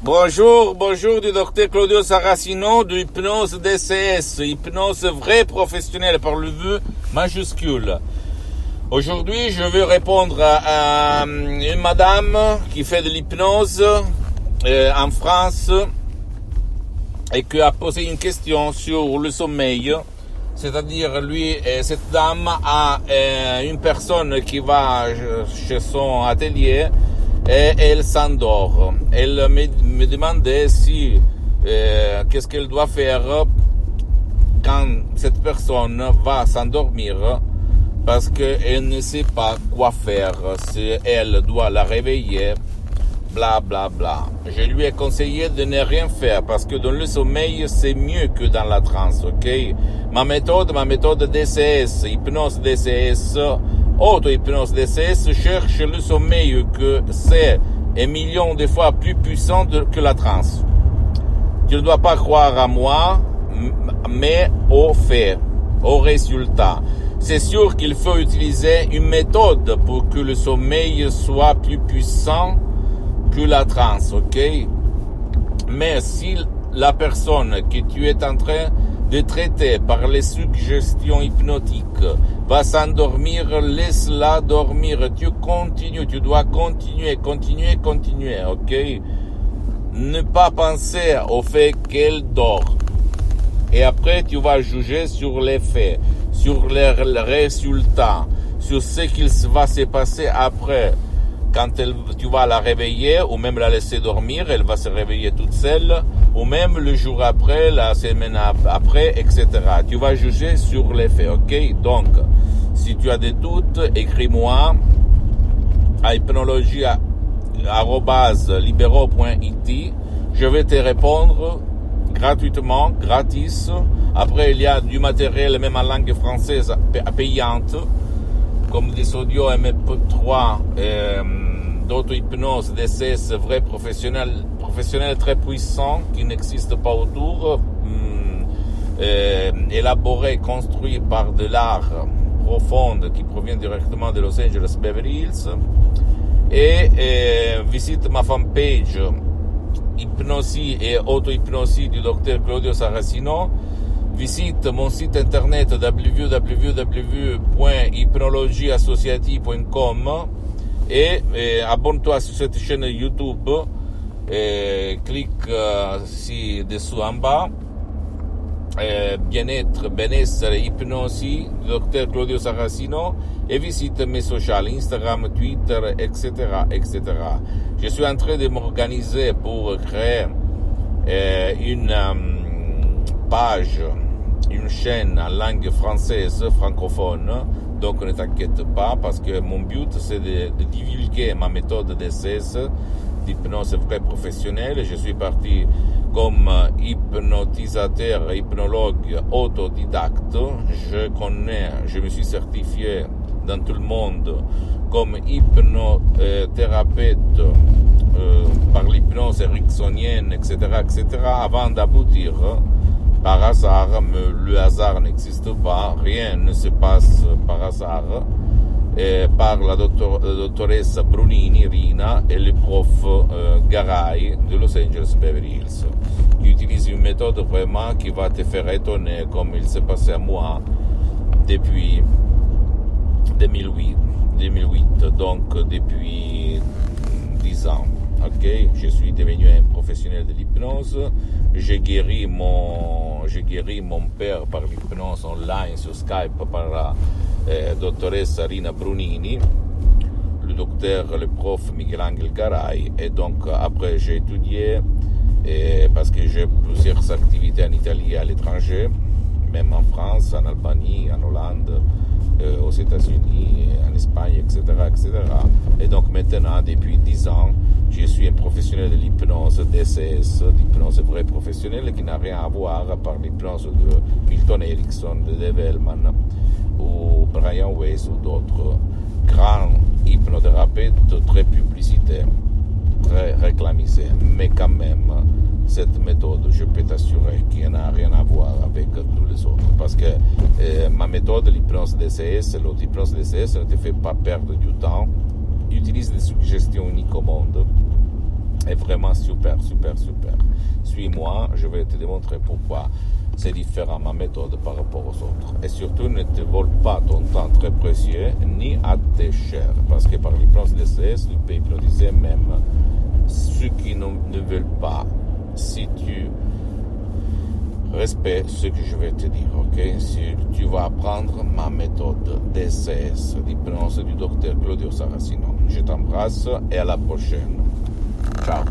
Bonjour du docteur Claudio Saracino de Hypnose DCS, hypnose vraie professionnelle par le V majuscule. Aujourd'hui, je vais répondre à une madame qui fait de l'hypnose en France et qui a posé une question sur le sommeil. C'est-à-dire, cette dame a une personne qui va chez son atelier et elle s'endort. Elle me demandait si qu'est-ce qu'elle doit faire quand cette personne va s'endormir parce qu'elle ne sait pas quoi faire, si elle doit la réveiller, bla bla bla. Je lui ai conseillé de ne rien faire parce que dans le sommeil c'est mieux que dans la transe, ok? Ma méthode DCS, hypnose DCS, auto-hypnose DCS cherche le sommeil que c'est un million de fois plus puissant que la transe. Tu ne dois pas croire à moi, mais au fait, au résultat. C'est sûr qu'il faut utiliser une méthode pour que le sommeil soit plus puissant que la transe, ok? Mais si la personne que tu es en train de traiter par les suggestions hypnotiques va s'endormir, laisse-la dormir. Tu continues, tu dois continuer, ok? Ne pas penser au fait qu'elle dort. Et après, tu vas juger sur les faits, sur les résultats, sur ce qu'il va se passer après. Quand tu vas la réveiller ou même la laisser dormir, elle va se réveiller toute seule, ou même le jour après, la semaine après, etc. Tu vas juger sur les faits, ok? Donc, si tu as des doutes, écris-moi à hypnologie@libero.it. Je vais te répondre gratuitement, gratis. Après, il y a du matériel même en langue française payante, comme des audios MP3 d'auto-hypnose, DCS vrai professionnel très puissant qui n'existe pas autour, élaboré, construit par de l'art profonde qui provient directement de Los Angeles, Beverly Hills. Et visite ma fanpage Hypnosie et auto-hypnosie du docteur Claudio Saracino. Visite mon site internet www.hypnologieassociative.com et abonne-toi sur cette chaîne YouTube. Clique ci-dessous en bas. Bien-être, benessere, hypnosie, docteur Claudio Saracino, et visite mes sociaux, Instagram, Twitter, etc., etc. Je suis en train de m'organiser pour créer une page, une chaîne en langue française, francophone. Donc ne t'inquiète pas, parce que mon but c'est de divulguer ma méthode DCS, d'hypnose vraie professionnelle. Je suis parti comme hypnotisateur, hypnologue autodidacte. Je me suis certifié dans tout le monde comme hypnothérapeute par l'hypnose ericksonienne, etc., etc., avant d'aboutir par hasard, mais le hasard n'existe pas, rien ne se passe par hasard, par la dottoressa Brunini, Rina, et le prof Garay de Los Angeles, Beverly Hills, qui utilise une méthode vraiment qui va te faire étonner, comme il s'est passé à moi depuis 2008, donc depuis 10 ans. Ok, je suis devenu un professionnel de l'hypnose. J'ai guéri mon père par l'hypnose online sur Skype par la dottoressa Rina Brunini, le prof Miguel Angel Garay. Et donc après j'ai étudié parce que j'ai plusieurs activités en Italie et à l'étranger, même en France, en Albanie, en Hollande, aux États-Unis, en Espagne, etc., etc. Et donc maintenant, depuis 10 ans, je suis un professionnel de l'hypnose DCS, d'hypnose vraie professionnelle, qui n'a rien à voir par l'hypnose de Milton Erickson, de Dave Hellman, ou Brian Weiss, ou d'autres grands hypnothérapeutes très publicités, très réclamisés. Mais quand même, cette méthode, je peux t'assurer qu'il n'a rien à voir avec tous les autres. Parce que ma méthode, l'hypnose DCS, l'auto-hypnose DCS, ne te fait pas perdre du temps. Utilise des suggestions uniques au monde. est vraiment super. Suis-moi, je vais te démontrer pourquoi c'est différent ma méthode par rapport aux autres. Et surtout, ne te vole pas ton temps très précieux, ni à tes chers. Parce que par l'hypnose DCS, tu peux hypnotiser même ceux qui ne veulent pas. Si tu respectes ce que je vais te dire, ok? Si tu vas apprendre ma méthode DCS, l'hypnose du docteur Claudio Saracino. Je t'embrasse et à la prochaine. Ciao.